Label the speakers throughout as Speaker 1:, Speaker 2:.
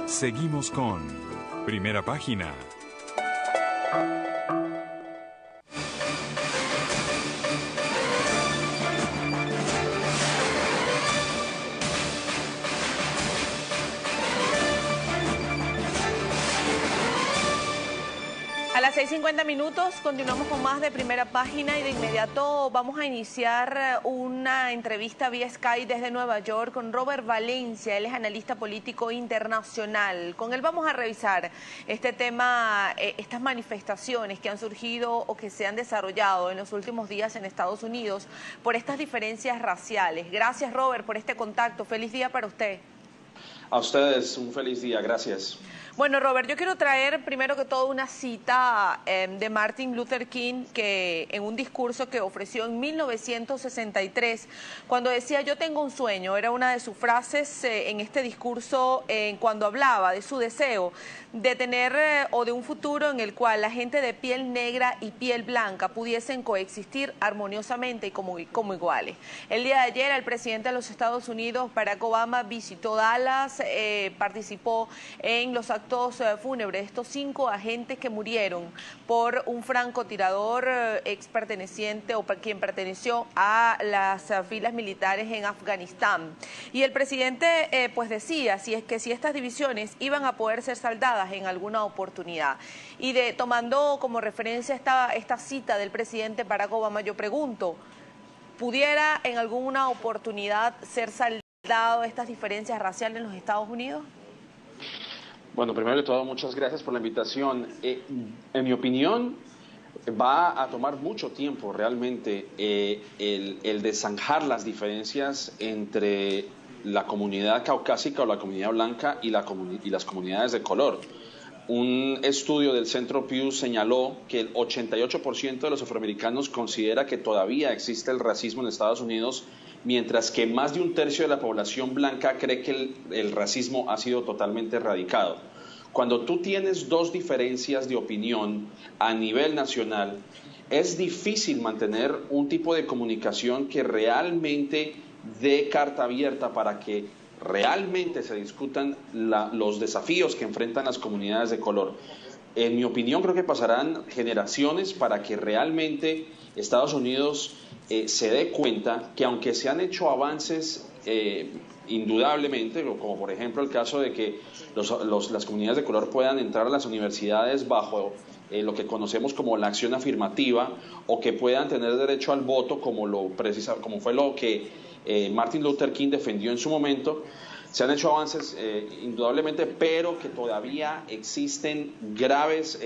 Speaker 1: Seguimos con Primera Página.
Speaker 2: A las 6:50 continuamos con más de Primera Página y de inmediato vamos a iniciar una entrevista vía Skype desde Nueva York con Robert Valencia. Él es analista político internacional. Con él vamos a revisar este tema, estas manifestaciones que han surgido o que se han desarrollado en los últimos días en Estados Unidos por estas diferencias raciales. Gracias, Robert, por este contacto. Feliz día para usted.
Speaker 3: A ustedes un feliz día, gracias.
Speaker 2: Bueno, Robert, yo quiero traer primero que todo una cita de Martin Luther King, que en un discurso que ofreció en 1963, cuando decía "yo tengo un sueño", era una de sus frases en este discurso cuando hablaba de su deseo de tener o de un futuro en el cual la gente de piel negra y piel blanca pudiesen coexistir armoniosamente y como iguales. El día de ayer el presidente de los Estados Unidos, Barack Obama, visitó Dallas, participó en los actos fúnebres de estos 5 agentes que murieron por un francotirador experteneciente o quien perteneció a las filas militares en Afganistán. Y el presidente pues decía si estas divisiones iban a poder ser saldadas en alguna oportunidad. Y tomando como referencia esta cita del presidente Barack Obama, yo pregunto, ¿pudiera en alguna oportunidad ser saldado estas diferencias raciales en los Estados Unidos?
Speaker 3: Bueno, primero de todo, muchas gracias por la invitación. En mi opinión, va a tomar mucho tiempo realmente el desanjar las diferencias entre la comunidad caucásica o la comunidad blanca y las comunidades de color. Un estudio del Centro Pew señaló que el 88% de los afroamericanos considera que todavía existe el racismo en Estados Unidos, mientras que más de un tercio de la población blanca cree que el racismo ha sido totalmente erradicado. Cuando tú tienes dos diferencias de opinión a nivel nacional, es difícil mantener un tipo de comunicación que realmente dé carta abierta para que realmente se discutan los desafíos que enfrentan las comunidades de color. En mi opinión, creo que pasarán generaciones para que realmente Estados Unidos se dé cuenta que aunque se han hecho avances indudablemente, como por ejemplo el caso de que las comunidades de color puedan entrar a las universidades bajo lo que conocemos como la acción afirmativa, o que puedan tener derecho al voto como fue lo que Martin Luther King defendió en su momento. Se han hecho avances indudablemente, pero que todavía existen graves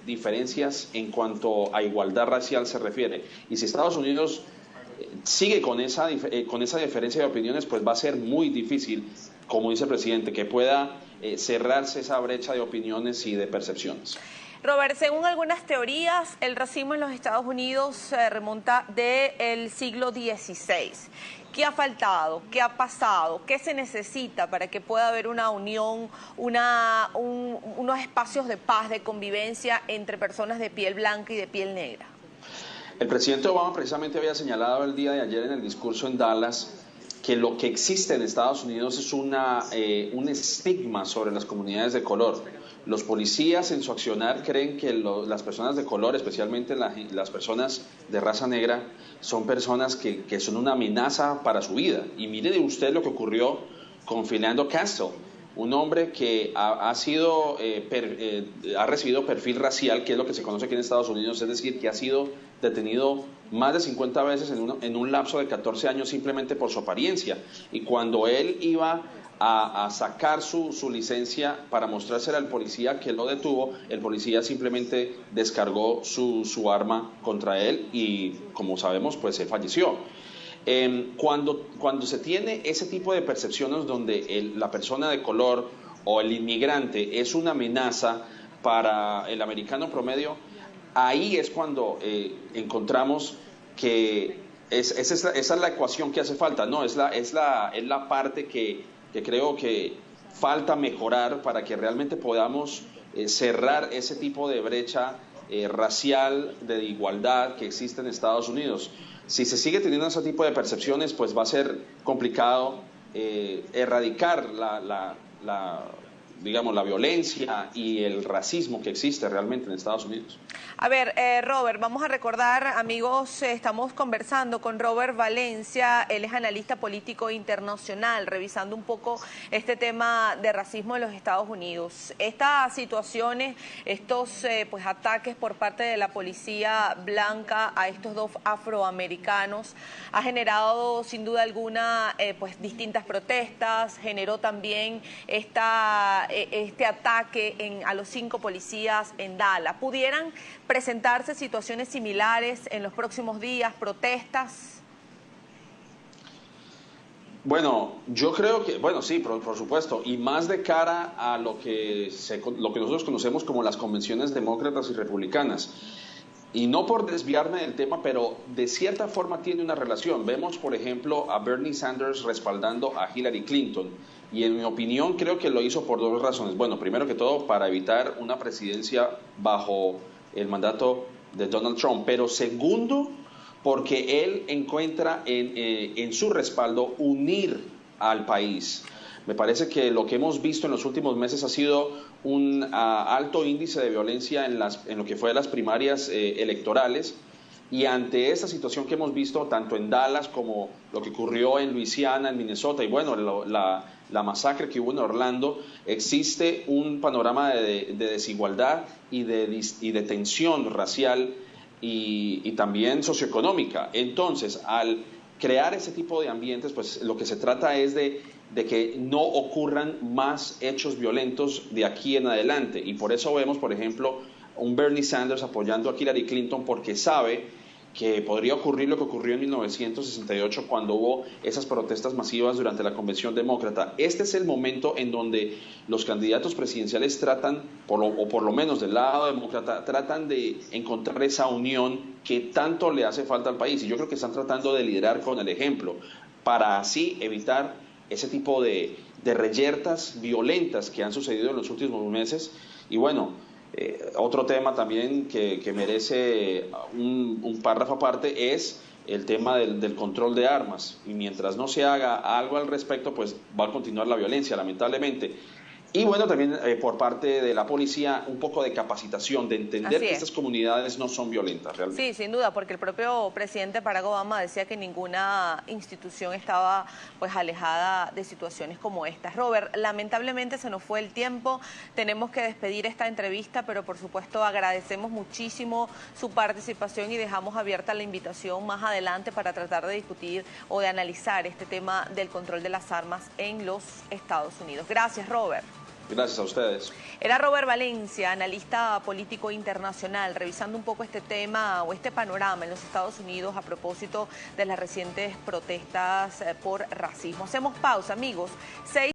Speaker 3: diferencias en cuanto a igualdad racial se refiere. Y si Estados Unidos sigue con esa diferencia de opiniones, pues va a ser muy difícil, como dice el presidente, que pueda cerrarse esa brecha de opiniones y de percepciones.
Speaker 2: Robert, según algunas teorías, el racismo en los Estados Unidos se remonta del siglo XVI. ¿Qué ha faltado? ¿Qué ha pasado? ¿Qué se necesita para que pueda haber una unión, unos espacios de paz, de convivencia entre personas de piel blanca y de piel negra?
Speaker 3: El presidente Obama precisamente había señalado el día de ayer en el discurso en Dallas que lo que existe en Estados Unidos es un estigma sobre las comunidades de color. Los policías en su accionar creen que las personas de color, especialmente las personas de raza negra, son personas que son una amenaza para su vida. Y mire usted lo que ocurrió con Philando Castile, un hombre que ha recibido perfil racial, que es lo que se conoce aquí en Estados Unidos, es decir, que ha sido detenido más de 50 veces en un lapso de 14 años simplemente por su apariencia. Y cuando él iba a sacar su licencia para mostrársela al policía que lo detuvo, el policía simplemente descargó su arma contra él y, como sabemos, pues él falleció. Cuando se tiene ese tipo de percepciones donde la persona de color o el inmigrante es una amenaza para el americano promedio, ahí es cuando encontramos que esa es la ecuación que hace falta, ¿no? Es la parte que creo que falta mejorar para que realmente podamos cerrar ese tipo de brecha racial, de igualdad que existe en Estados Unidos. Si se sigue teniendo ese tipo de percepciones, pues va a ser complicado erradicar digamos, la violencia y el racismo que existe realmente en Estados Unidos.
Speaker 2: A ver, Robert, vamos a recordar, amigos, estamos conversando con Robert Valencia, él es analista político internacional, revisando un poco este tema de racismo en los Estados Unidos. Estas situaciones, estos pues ataques por parte de la policía blanca a estos dos afroamericanos ha generado sin duda alguna pues distintas protestas, generó también este ataque a los 5 policías en Dallas. ¿Pudieran presentarse situaciones similares en los próximos días, protestas?
Speaker 3: Bueno, yo creo que, bueno, sí, por supuesto, y más de cara a lo que nosotros conocemos como las convenciones demócratas y republicanas. Y no por desviarme del tema, pero de cierta forma tiene una relación. Vemos, por ejemplo, a Bernie Sanders respaldando a Hillary Clinton. Y en mi opinión creo que lo hizo por 2 razones. Bueno, primero que todo, para evitar una presidencia bajo el mandato de Donald Trump. Pero segundo, porque él encuentra en su respaldo unir al país. Me parece que lo que hemos visto en los últimos meses ha sido un alto índice de violencia en lo que fue las primarias electorales, y ante esta situación que hemos visto tanto en Dallas como lo que ocurrió en Luisiana, en Minnesota y bueno, la masacre que hubo en Orlando, existe un panorama de desigualdad y de tensión racial y también socioeconómica. Entonces, al crear ese tipo de ambientes, pues lo que se trata es de que no ocurran más hechos violentos de aquí en adelante. Y por eso vemos, por ejemplo, un Bernie Sanders apoyando a Hillary Clinton, porque sabe que podría ocurrir lo que ocurrió en 1968 cuando hubo esas protestas masivas durante la Convención Demócrata. Este es el momento en donde los candidatos presidenciales tratan, o por lo menos del lado demócrata, tratan de encontrar esa unión que tanto le hace falta al país. Y yo creo que están tratando de liderar con el ejemplo para así evitar ese tipo de reyertas violentas que han sucedido en los últimos meses. Y bueno, otro tema también que merece un párrafo aparte es el tema del control de armas. Y mientras no se haga algo al respecto, pues va a continuar la violencia, lamentablemente. Y bueno, también por parte de la policía, un poco de capacitación, de entender que estas comunidades no son violentas realmente.
Speaker 2: Sí, sin duda, porque el propio presidente Barack Obama decía que ninguna institución estaba pues alejada de situaciones como estas. Robert, lamentablemente se nos fue el tiempo, tenemos que despedir esta entrevista, pero por supuesto agradecemos muchísimo su participación y dejamos abierta la invitación más adelante para tratar de discutir o de analizar este tema del control de las armas en los Estados Unidos. Gracias, Robert.
Speaker 3: Gracias a ustedes.
Speaker 2: Era Robert Valencia, analista político internacional, revisando un poco este tema o este panorama en los Estados Unidos a propósito de las recientes protestas por racismo. Hacemos pausa, amigos.